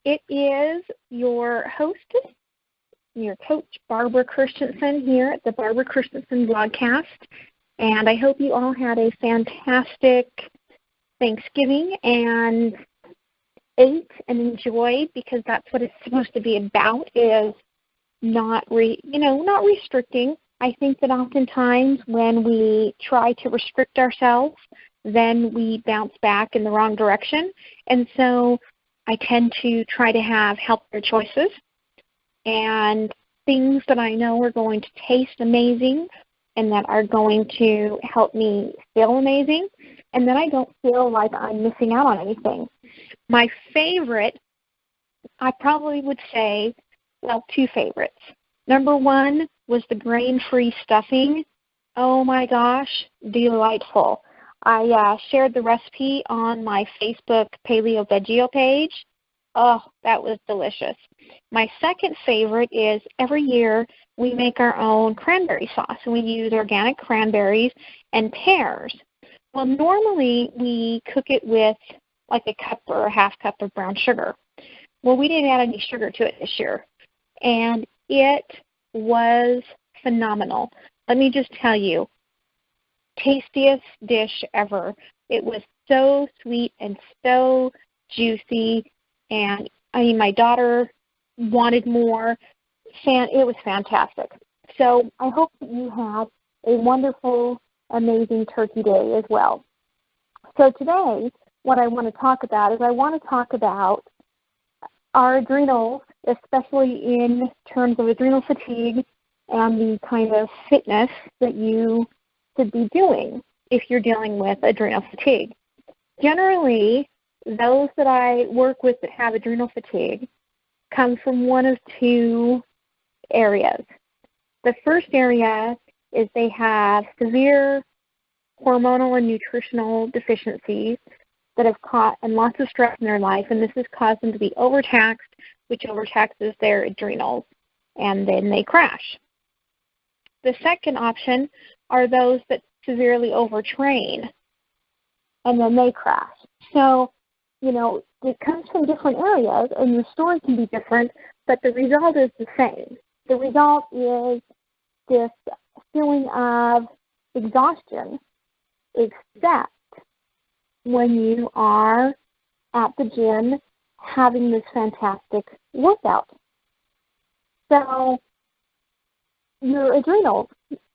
It is your hostess, your coach, Barbara Christensen, here at the Barbara Christensen VlogCast. And I hope you all had a fantastic Thanksgiving and ate and enjoyed, because that's what it's supposed to be about, is not restricting. I think that oftentimes when we try to restrict ourselves, then we bounce back in the wrong direction. And so I tend to try to have healthier choices and things that I know are going to taste amazing and that are going to help me feel amazing, and then I don't feel like I'm missing out on anything. My favorite, I probably would say, well, two favorites. Number one was the grain-free stuffing. Oh my gosh, delightful. I shared the recipe on my Facebook Paleo Veggie page. Oh, that was delicious. My second favorite is every year we make our own cranberry sauce, and we use organic cranberries and pears. Well, normally we cook it with like a cup or a half cup of brown sugar. Well, we didn't add any sugar to it this year, and it was phenomenal. Let me just tell you, tastiest dish ever. It was so sweet and so juicy, and I mean, my daughter wanted more. It was fantastic. So I hope that you have a wonderful, amazing Turkey Day as well. So today, what I want to talk about is our adrenals, especially in terms of adrenal fatigue and the kind of fitness that you should be doing if you're dealing with adrenal fatigue. Generally, those that I work with that have adrenal fatigue come from one of two areas. The first area is they have severe hormonal and nutritional deficiencies that have caused and lots of stress in their life, and this has caused them to be overtaxed, which overtaxes their adrenals, and then they crash. The second option are those that severely overtrain, and then they crash. So, it comes from different areas, and your story can be different, but the result is the same. The result is this feeling of exhaustion, except when you are at the gym having this fantastic workout. So your adrenals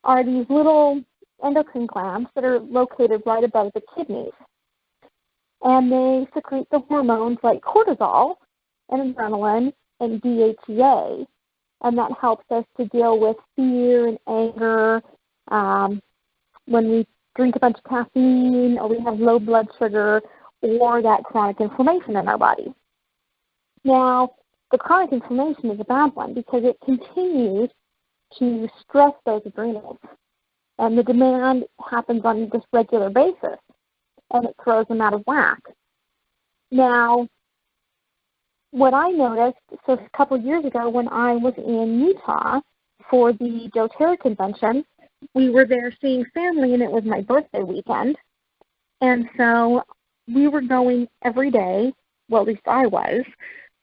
are these little endocrine glands that are located right above the kidneys. And they secrete the hormones like cortisol and adrenaline and DHEA. And that helps us to deal with fear and anger when we drink a bunch of caffeine, or we have low blood sugar, or that chronic inflammation in our body. Now, the chronic inflammation is a bad one because it continues to stress those adrenals. And the demand happens on this regular basis, and it throws them out of whack. Now, what I noticed, so a couple of years ago when I was in Utah for the doTERRA convention, we were there seeing family, and it was my birthday weekend. And so we were going every day, well, at least I was,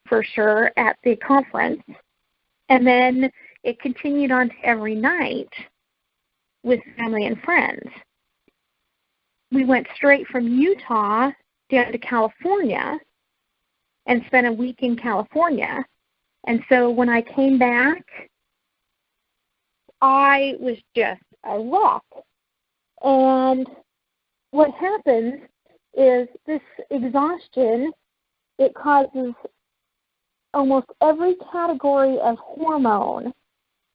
for sure, at the conference. And then it continued on to every night with family and friends. We went straight from Utah down to California and spent a week in California. And so when I came back, I was just a wreck. And what happens is this exhaustion, it causes almost every category of hormone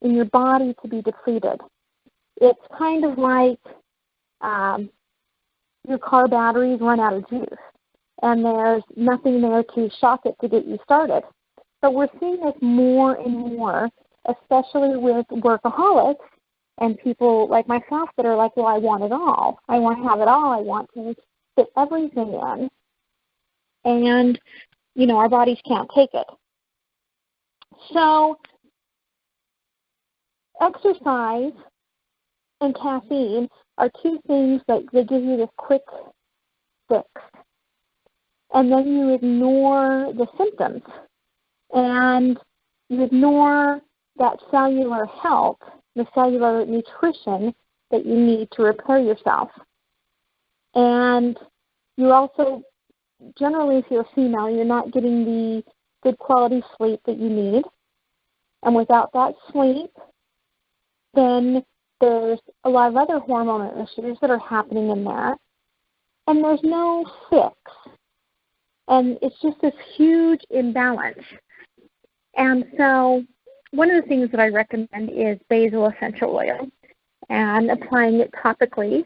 in your body to be depleted. It's kind of like your car batteries run out of juice, and there's nothing there to shock it to get you started. So we're seeing this more and more, especially with workaholics and people like myself that are like, well, I want it all. I want to have it all. I want to fit everything in. And, our bodies can't take it. So exercise and caffeine are two things that they give you this quick fix. And then you ignore the symptoms and you ignore that cellular health, the cellular nutrition that you need to repair yourself. And you also, generally, if you're a female, you're not getting the good quality sleep that you need. And without that sleep, then there's a lot of other hormonal issues that are happening in there. And there's no fix. And it's just this huge imbalance. And so one of the things that I recommend is basil essential oil and applying it topically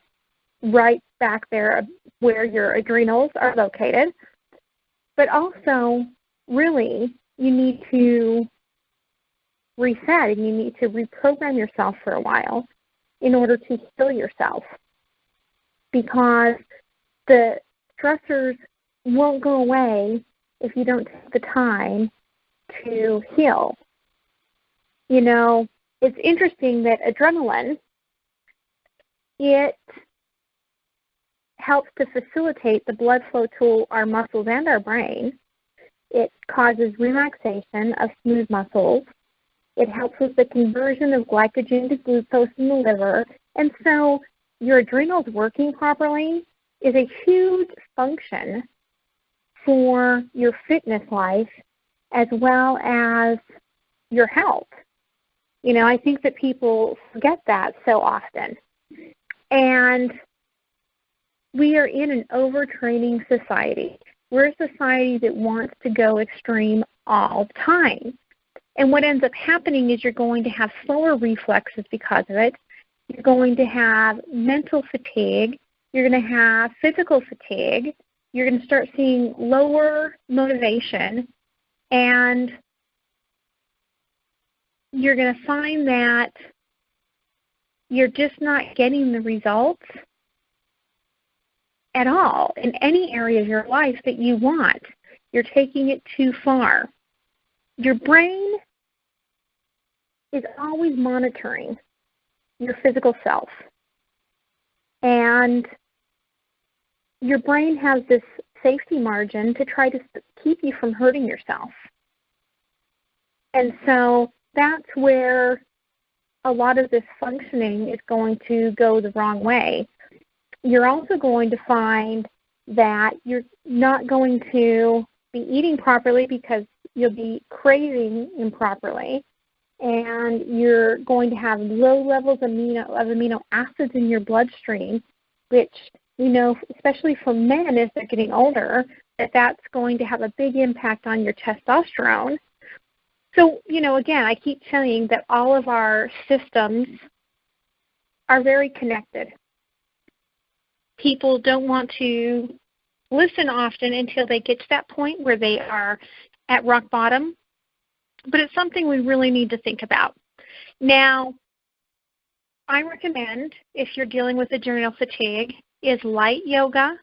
right back there where your adrenals are located. But also, really, you need to reset and you need to reprogram yourself for a while in order to heal yourself, because the stressors won't go away if you don't take the time to heal. You know, it's interesting that adrenaline, it helps to facilitate the blood flow to our muscles and our brain. It causes relaxation of smooth muscles. It helps with the conversion of glycogen to glucose in the liver. And so your adrenals working properly is a huge function for your fitness life as well as your health. You know, I think that people forget that so often. And we are in an overtraining society. We're a society that wants to go extreme all the time. And what ends up happening is you're going to have slower reflexes because of it. You're going to have mental fatigue. You're going to have physical fatigue. You're going to start seeing lower motivation. And you're going to find that you're just not getting the results at all in any area of your life that you want. You're taking it too far. Your brain is always monitoring your physical self. And your brain has this safety margin to try to keep you from hurting yourself. And so that's where a lot of this functioning is going to go the wrong way. You're also going to find that you're not going to be eating properly because you'll be craving improperly. And you're going to have low levels of amino acids in your bloodstream, which we know, especially for men as they're getting older, that's going to have a big impact on your testosterone. So, you know, again, I keep saying that all of our systems are very connected. People don't want to listen often until they get to that point where they are at rock bottom. But it's something we really need to think about. Now, I recommend, if you're dealing with adrenal fatigue, is light yoga,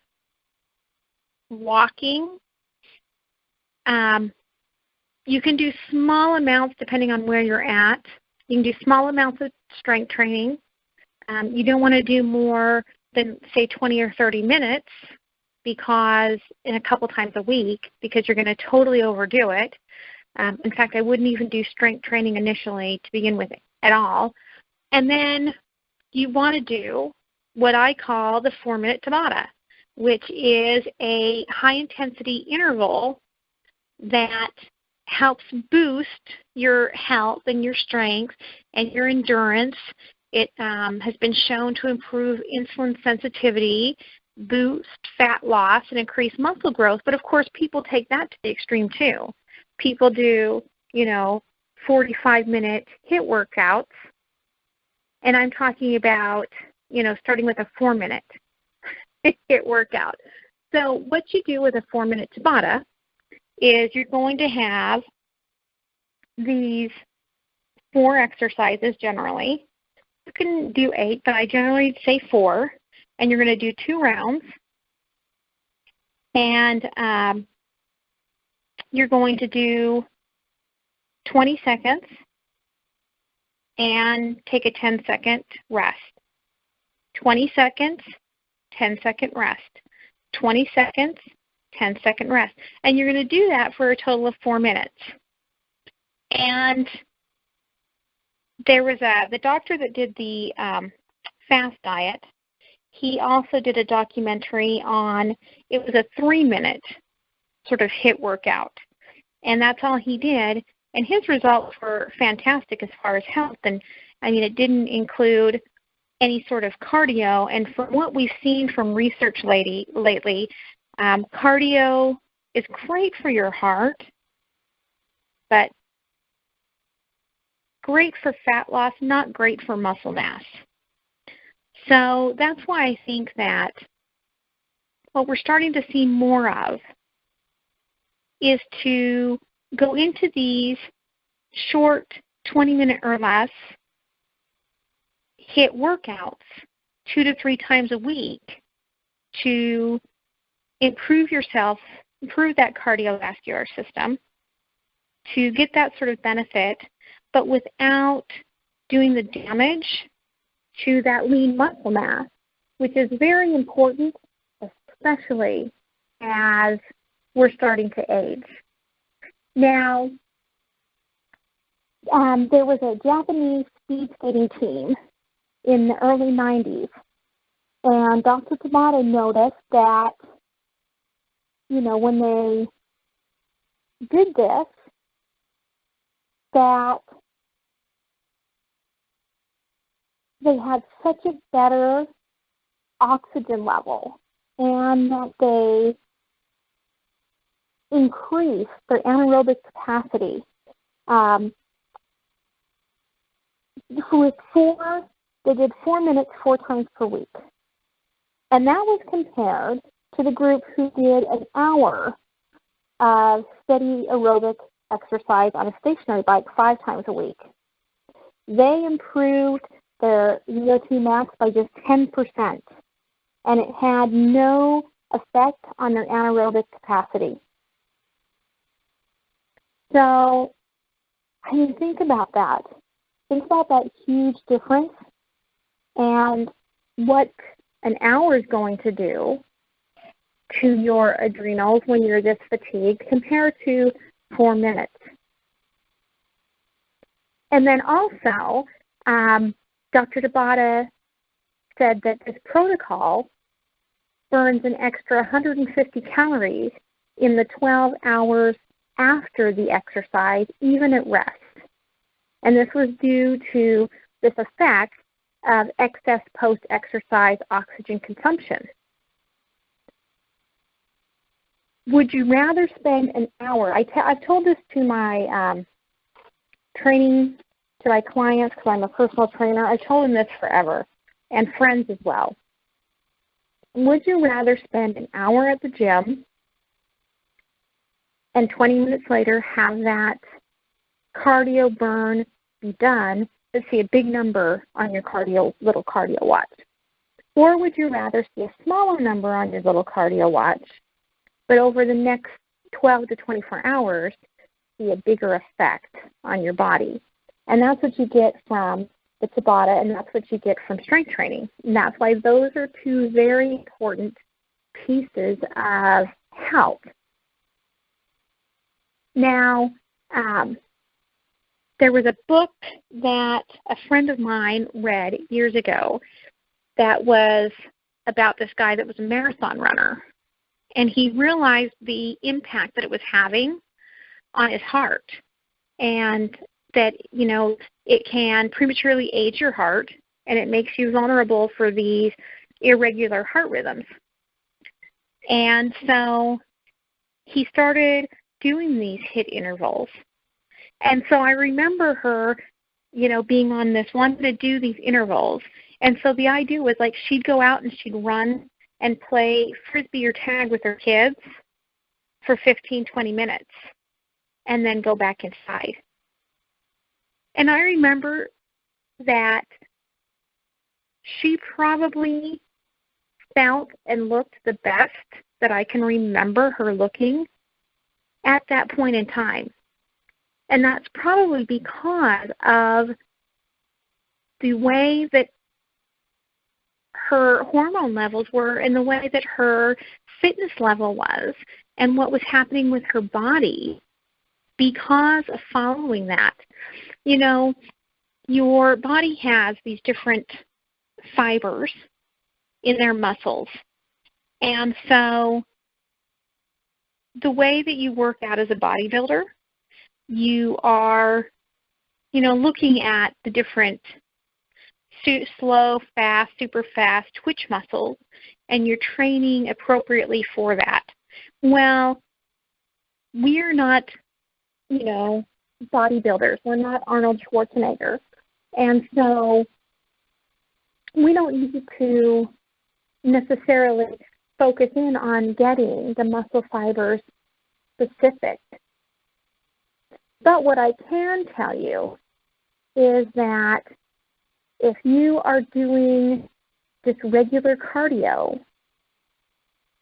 walking. You can do small amounts depending on where you're at. You can do small amounts of strength training. You don't want to do more than, say, 20 or 30 minutes because in a couple times a week, because you're going to totally overdo it. In fact, I wouldn't even do strength training initially to begin with at all. And then you want to do what I call the 4-minute Tabata, which is a high-intensity interval that helps boost your health and your strength and your endurance. It has been shown to improve insulin sensitivity, boost fat loss, and increase muscle growth. But, of course, people take that to the extreme, too. People do, 45-minute HIIT workouts, and I'm talking about, starting with a 4-minute HIIT workout. So what you do with a 4-minute Tabata is you're going to have these 4 exercises generally. You can do 8, but I generally say 4, and you're going to do 2 rounds. And you're going to do 20 seconds and take a 10-second rest. 20 seconds, 10-second rest. 20 seconds, 10-second rest. And you're going to do that for a total of 4 minutes. And there was the doctor that did the fast diet. He also did a documentary on, it was a 3-minute sort of HIIT workout. And that's all he did. And his results were fantastic as far as health. And, I mean, it didn't include any sort of cardio. And from what we've seen from research lately, cardio is great for your heart, but great for fat loss, not great for muscle mass. So that's why I think that what we're starting to see more of is to go into these short 20-minute or less HIIT workouts 2 to 3 times a week to improve yourself, improve that cardiovascular system, to get that sort of benefit, but without doing the damage to that lean muscle mass, which is very important, especially as we're starting to age. Now, there was a Japanese speed skating team in the early 90s, and Dr. Tabata noticed that, you know, when they did this, that they had such a better oxygen level and that they increased their anaerobic capacity they did 4 minutes 4 times per week. And that was compared to the group who did an hour of steady aerobic exercise on a stationary bike 5 times a week. They improved their VO2 max by just 10%, and it had no effect on their anaerobic capacity. So, I mean, think about that. Think about that huge difference and what an hour is going to do to your adrenals when you're this fatigued compared to 4 minutes. And then also, Dr. Tabata said that this protocol burns an extra 150 calories in the 12 hours after the exercise, even at rest. And this was due to this effect of excess post-exercise oxygen consumption. Would you rather spend an hour? I've told this to my training, to my clients, because I'm a personal trainer. I've told them this forever, and friends as well. Would you rather spend an hour at the gym and 20 minutes later have that cardio burn be done to see a big number on your little cardio watch? Or would you rather see a smaller number on your little cardio watch, but over the next 12 to 24 hours, see a bigger effect on your body? And that's what you get from the Tabata, and that's what you get from strength training. And that's why those are two very important pieces of health. Now, there was a book that a friend of mine read years ago that was about this guy that was a marathon runner. And he realized the impact that it was having on his heart, and that, you know, it can prematurely age your heart, and it makes you vulnerable for these irregular heart rhythms. And so he started doing these HIIT intervals. And so I remember her, you know, being on this, well, I'm going to do these intervals. And so the idea was, like, she'd go out and she'd run and play Frisbee or tag with her kids for 15, 20 minutes and then go back inside. And I remember that she probably felt and looked the best that I can remember her looking at that point in time. And that's probably because of the way that her hormone levels were and the way that her fitness level was and what was happening with her body because of following that. You know, your body has these different fibers in their muscles. And so the way that you work out as a bodybuilder, you are, looking at the different slow, fast, super fast twitch muscles, and you're training appropriately for that. Well, we're not, bodybuilders. We're not Arnold Schwarzenegger. And so we don't need to necessarily focus in on getting the muscle fibers specific. But what I can tell you is that if you are doing just regular cardio,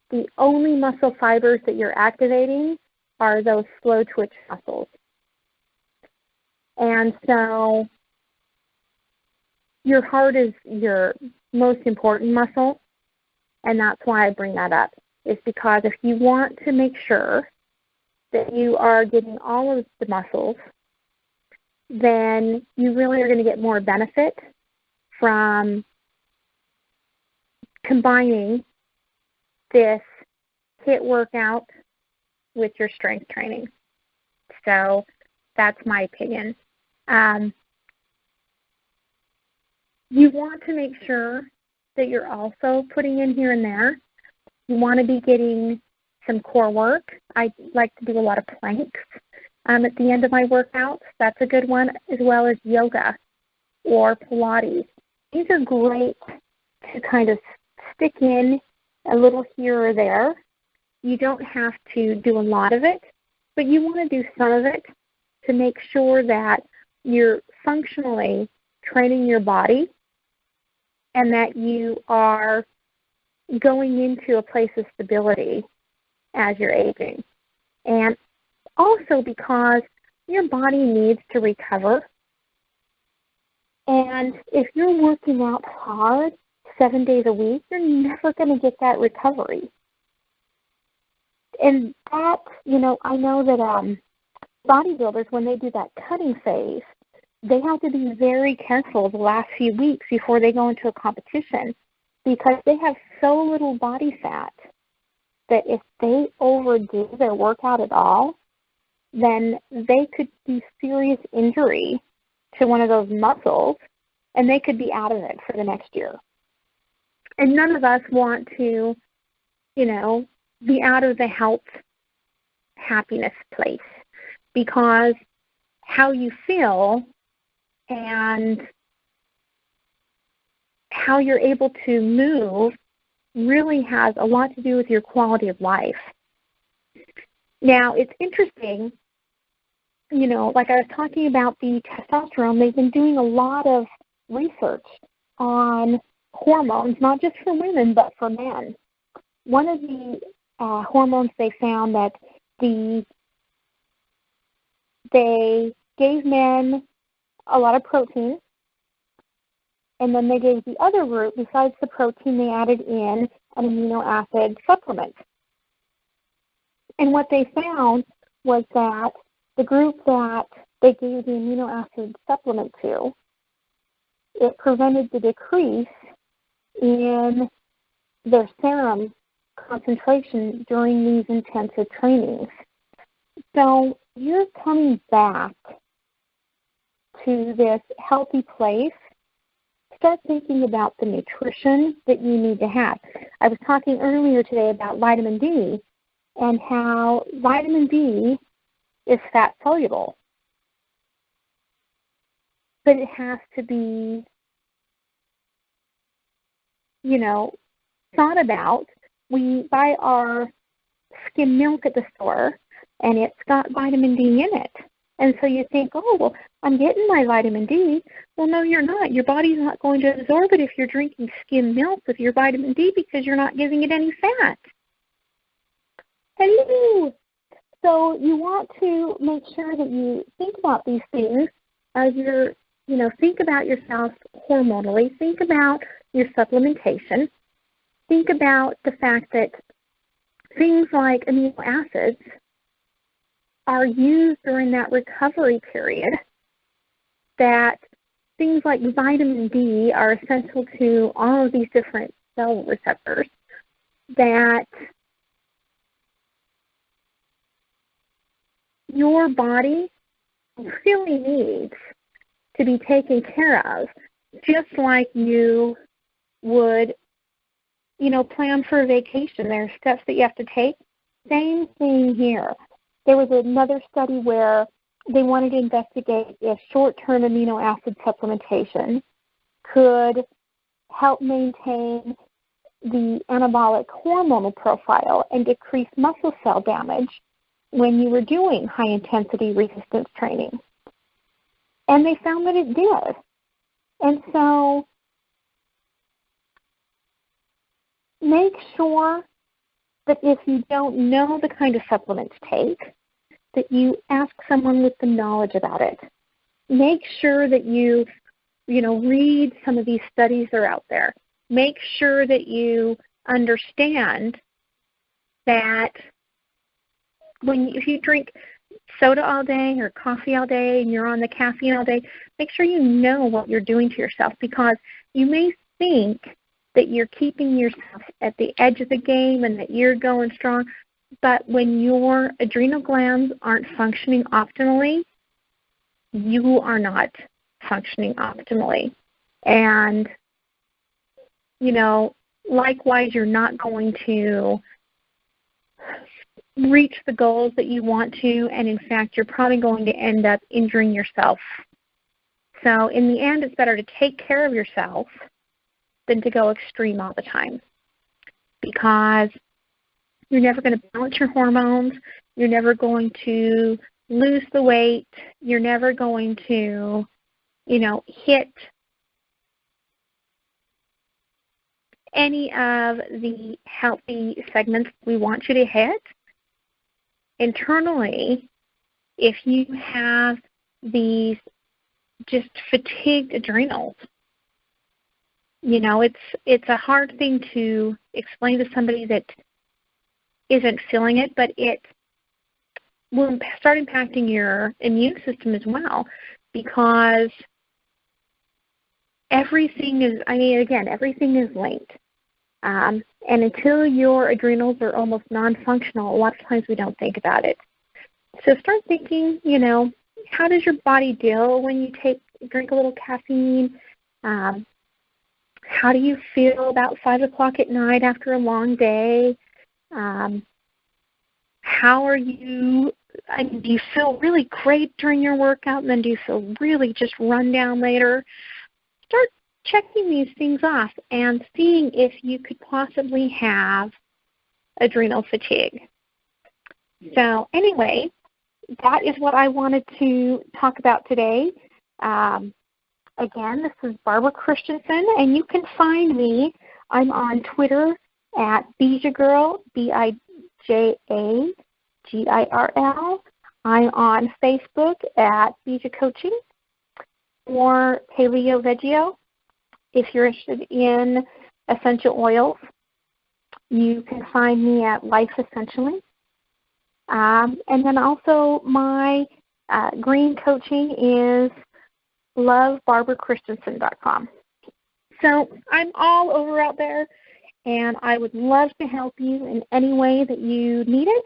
the only muscle fibers that you're activating are those slow twitch muscles. And so your heart is your most important muscle, and that's why I bring that up. Is because if you want to make sure that you are getting all of the muscles, then you really are going to get more benefit from combining this HIIT workout with your strength training. So that's my opinion. You want to make sure that you're also putting in here and there. You want to be getting some core work. I like to do a lot of planks at the end of my workouts. That's a good one, as well as yoga or Pilates. These are great to kind of stick in a little here or there. You don't have to do a lot of it, but you want to do some of it to make sure that you're functionally training your body and that you are going into a place of stability as you're aging. And also because your body needs to recover. And if you're working out hard 7 days a week, you're never going to get that recovery. And that, I know that bodybuilders, when they do that cutting phase, they have to be very careful the last few weeks before they go into a competition because they have so little body fat that if they overdo their workout at all, then they could do serious injury to one of those muscles, and they could be out of it for the next year. And none of us want to, be out of the health, happiness place, because how you feel and how you're able to move really has a lot to do with your quality of life. Now, it's interesting, like I was talking about the testosterone, they've been doing a lot of research on hormones, not just for women, but for men. One of the hormones they found that they gave men a lot of protein, and then they gave the other group, besides the protein, they added in an amino acid supplement. And what they found was that the group that they gave the amino acid supplement to, it prevented the decrease in their serum concentration during these intensive trainings. So you're coming back to this healthy place. Start thinking about the nutrition that you need to have. I was talking earlier today about vitamin D and how vitamin D is fat soluble. But it has to be, thought about. We buy our skim milk at the store, and it's got vitamin D in it. And so you think, oh, well, I'm getting my vitamin D. Well, no, you're not. Your body's not going to absorb it if you're drinking skim milk with your vitamin D because you're not giving it any fat. Hello. So you want to make sure that you think about these things as you're, think about yourself hormonally. Think about your supplementation. Think about the fact that things like amino acids are used during that recovery period, that things like vitamin D are essential to all of these different cell receptors, that your body really needs to be taken care of, just like you would, plan for a vacation. There are steps that you have to take. Same thing here. There was another study where they wanted to investigate if short-term amino acid supplementation could help maintain the anabolic hormonal profile and decrease muscle cell damage when you were doing high-intensity resistance training. And they found that it did. And so make sure that if you don't know the kind of supplement to take, that you ask someone with the knowledge about it. Make sure that you read some of these studies that are out there. Make sure that you understand that if you drink soda all day or coffee all day and you're on the caffeine all day, make sure you know what you're doing to yourself, because you may think that you're keeping yourself at the edge of the game and that you're going strong, but when your adrenal glands aren't functioning optimally, you are not functioning optimally. And, likewise, you're not going to reach the goals that you want to, and in fact, you're probably going to end up injuring yourself. So in the end, it's better to take care of yourself than to go extreme all the time, because you're never going to balance your hormones, you're never going to lose the weight, you're never going to, hit any of the healthy segments we want you to hit. Internally, if you have these just fatigued adrenals, it's a hard thing to explain to somebody that isn't feeling it, but it will start impacting your immune system as well, because everything is linked. And until your adrenals are almost non-functional, a lot of times we don't think about it. So start thinking, how does your body deal when you drink a little caffeine? How do you feel about 5 o'clock at night after a long day? How are you? Do you feel really great during your workout, and then do you feel really just run down later? Start checking these things off and seeing if you could possibly have adrenal fatigue. So anyway, that is what I wanted to talk about today. Again, this is Barbara Christensen, and you can find me. I'm on Twitter at BijaGirl, BijaGirl. I'm on Facebook at Bija Coaching or Paleo Veggie. If you're interested in essential oils, you can find me at Life Essentially. And then also my green coaching is lovebarbaraChristensen.com. So I'm all over out there, and I would love to help you in any way that you need it.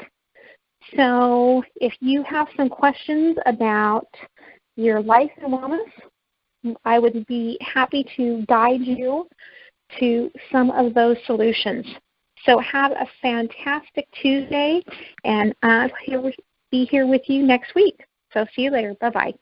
So if you have some questions about your life and wellness, I would be happy to guide you to some of those solutions. So have a fantastic Tuesday, and I'll be here with you next week. So see you later. Bye-bye.